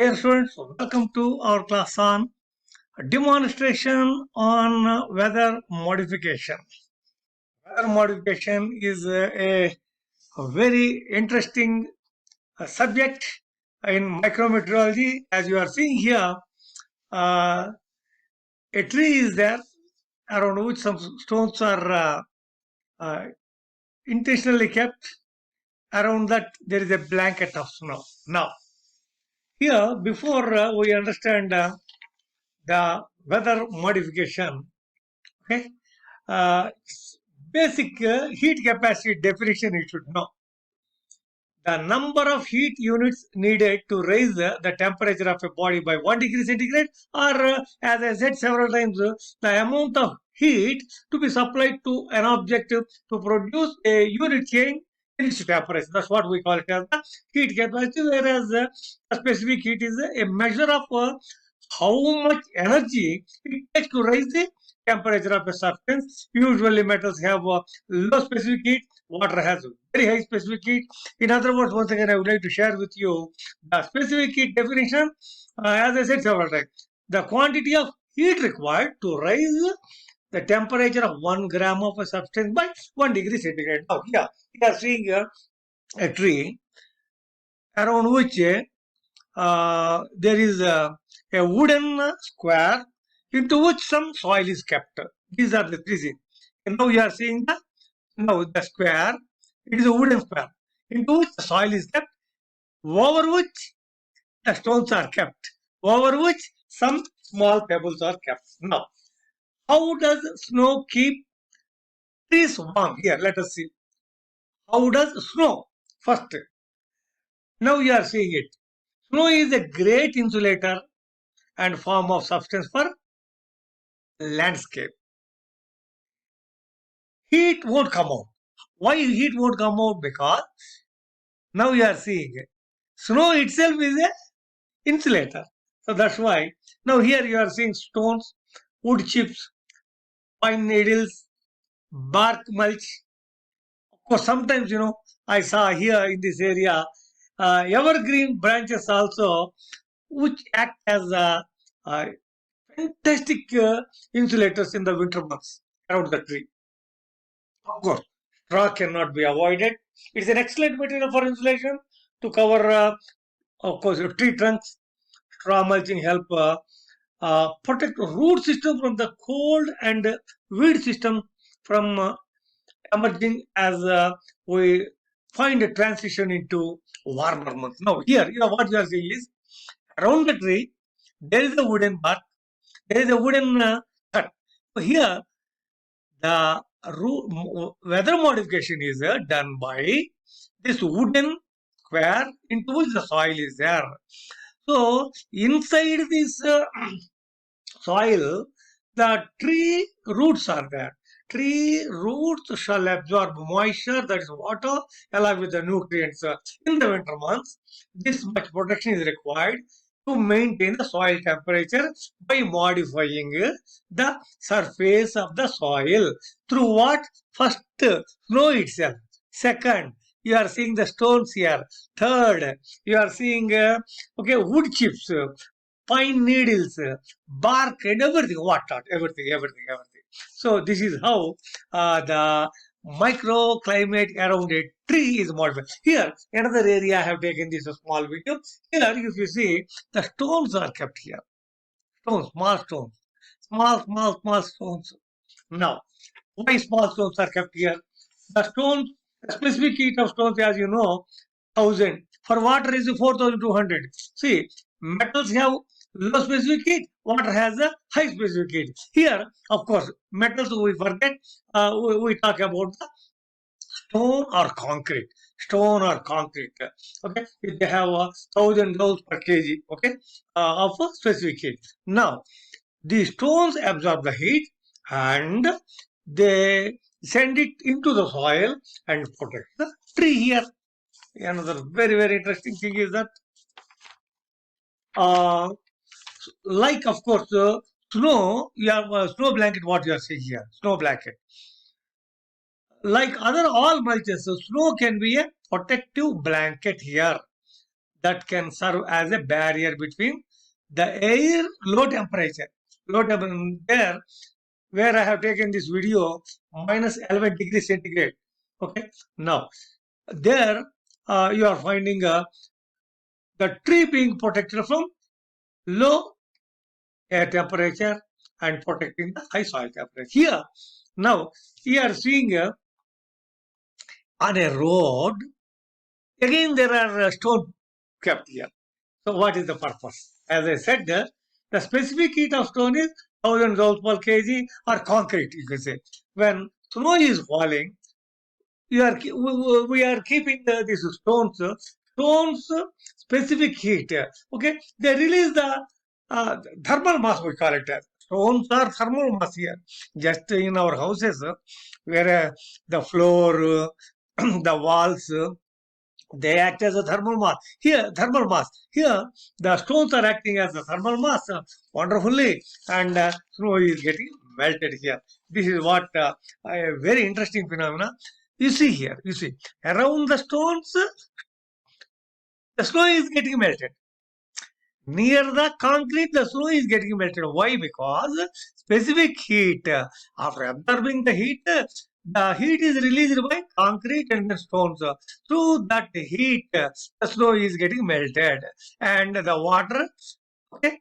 Dear students, welcome to our class on demonstration on weather modification. Weather modification is a very interesting subject in micrometeorology. As you are seeing here, uh, a tree is there around which some stones are uh, intentionally kept. Around that, there is a blanket of snow. Now, here, before we understand the weather modification, okay, uh, basic heat capacity definition you should know. The number of heat units needed to raise the temperature of a body by 1 degree centigrade, or as I said several times, the amount of heat to be supplied to an object to produce a unit change in its temperature. That's what we call it as the heat capacity, whereas the specific heat is a measure of how much energy it takes to raise the temperature of a substance. Usually metals have low specific heat, water has very high specific heat. In other words, once again, I would like to share with you the specific heat definition. As I said several times, the quantity of heat required to raise the temperature of 1 gram of a substance by 1 degree centigrade. Now, here, we are seeing a tree around which there is a wooden square into which some soil is kept. These are the three things. And now you are seeing the square. It is a wooden square into which the soil is kept, over which the stones are kept, over which some small pebbles are kept. Now, how does snow keep trees warm? Here, let us see. How does snow? First, now you are seeing it. Snow is a great insulator and form of substance for landscape. Heat won't come out. Why heat won't come out? Because now you are seeing it. Snow itself is a insulator. So that's why. Now here you are seeing stones, wood chips, pine needles, bark mulch. Of course, sometimes, I saw here in this area, evergreen branches also, which act as fantastic insulators in the winter months around the tree. Of course, straw cannot be avoided. It's an excellent material for insulation to cover, of course, tree trunks. Straw mulching help protect root system from the cold and weed system from emerging as we find a transition into warmer months. Now, here, what you are seeing is around the tree, there is a wooden bark, there is a wooden cut. So here, the weather modification is done by this wooden square into which the soil is there. So, inside this soil, the tree roots are there. Tree roots shall absorb moisture, that is water, along with the nutrients in the winter months. This much protection is required to maintain the soil temperature by modifying the surface of the soil through what? First, snow itself. Second, you are seeing the stones here. Third, you are seeing wood chips, pine needles, bark, and everything. What not? Everything. So this is how the microclimate around a tree is modified. Here, another area I have taken this a small video. Here, if you see, the stones are kept here. Stones, small stones. Small stones. Now, why small stones are kept here? The stones, the specific heat of stones, as you know, 1000. For water is 4200. See, metals have low specific heat, water has a high specific heat. Here, of course, metals we forget, we talk about the stone or concrete. Okay, they have 1000 joules per kg, okay, of a specific heat. Now, the stones absorb the heat and they send it into the soil and protect the tree here. Another very interesting thing is that like, of course, snow, you have a snow blanket, what you are seeing here, snow blanket. Like all mulches, snow can be a protective blanket here. that can serve as a barrier between the air low temperature. Low temperature there where I have taken this video minus 11 degrees centigrade. Okay. Now there you are finding the tree being protected from low air temperature and protecting the high soil temperature. Here, now, we are seeing on a road, again there are stone kept here. So what is the purpose? As I said, the specific heat of stone is 1000 joules per kg or concrete, you can say. When snow is falling, we are keeping these stones specific heat. Okay, they release the thermal mass, we call it as. Stones are thermal mass here. Just in our houses, where the floor, the walls, they act as a thermal mass. Here, the stones are acting as a thermal mass wonderfully, and snow is getting melted here. This is what a very interesting phenomena. You see here, you see around the stones, the snow is getting melted. Near the concrete, the snow is getting melted. Why? Because specific heat. After absorbing the heat is released by concrete and the stones. Through that heat, the snow is getting melted, and the water, okay,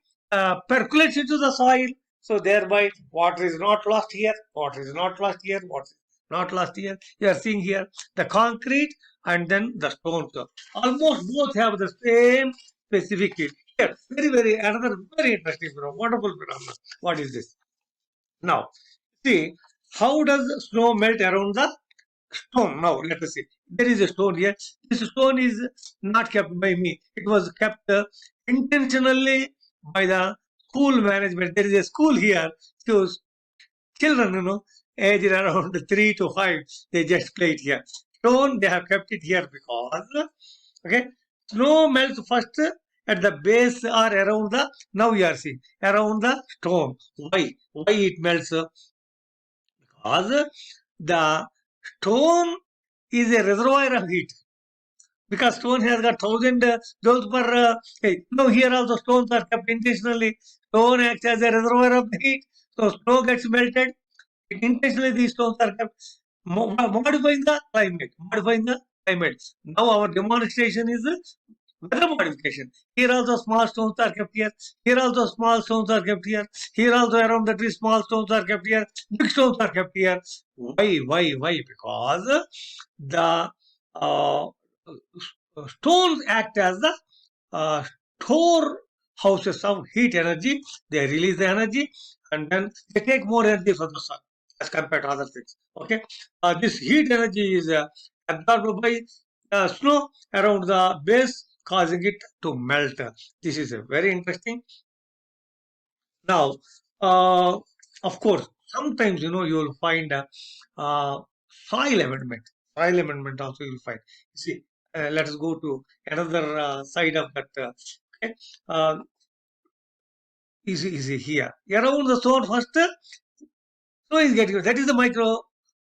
percolates into the soil. So thereby, water is not lost here. Water is not lost here. Water is not lost here. You are seeing here the concrete and then the stones. Almost both have the same specific heat. Here, very another very interesting phenomenon, wonderful phenomenon. What is this? Now, see how does snow melt around the stone? Now let us see. There is a stone here. This stone is not kept by me. It was kept intentionally by the school management. There is a school here. So children, aged around 3 to 5, they just play it here. Stone, they have kept it here because, okay, snow melts first at the base or around the, now you are seeing, around the stone. Why? Why it melts? Because the stone is a reservoir of heat. Because stone has got 1000 joules per. Now here also stones are kept intentionally. Stone acts as a reservoir of heat. So snow gets melted. Intentionally these stones are kept, modifying the climate. Modifying the climate. Now our demonstration is weather modification. Here also small stones are kept here. Here also small stones are kept here. Here also around the tree small stones are kept here. Big stones are kept here. Why? Because the uh, stones act as the store houses of heat energy. They release the energy and then they take more energy from the sun as compared to other things. Okay, this heat energy is absorbed by snow around the base, causing it to melt. This is a very interesting. Now, of course, sometimes you will find soil amendment. Soil amendment also you will find. See, let us go to another side of that. Okay, uh, easy here. Around the zone first, so is getting, that is the micro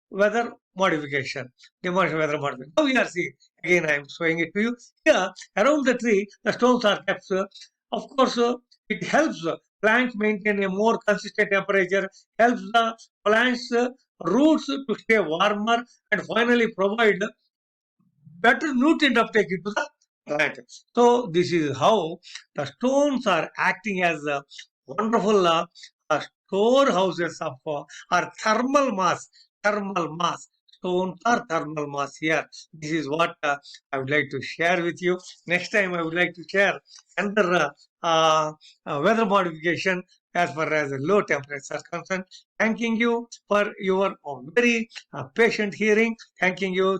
weather modification. Demonstration weather modification. Now we are seeing, again I am showing it to you. Here, around the tree, the stones are kept. Of course, it helps plants maintain a more consistent temperature, helps the plants roots to stay warmer, and finally provide better nutrient uptake into the plant. So this is how the stones are acting as wonderful storehouses of or thermal mass. Thermal mass. Stones are thermal mass here. This is what I would like to share with you. Next time I would like to share another weather modification as far as low temperatures are concerned. Thanking you for your very patient hearing. Thanking you.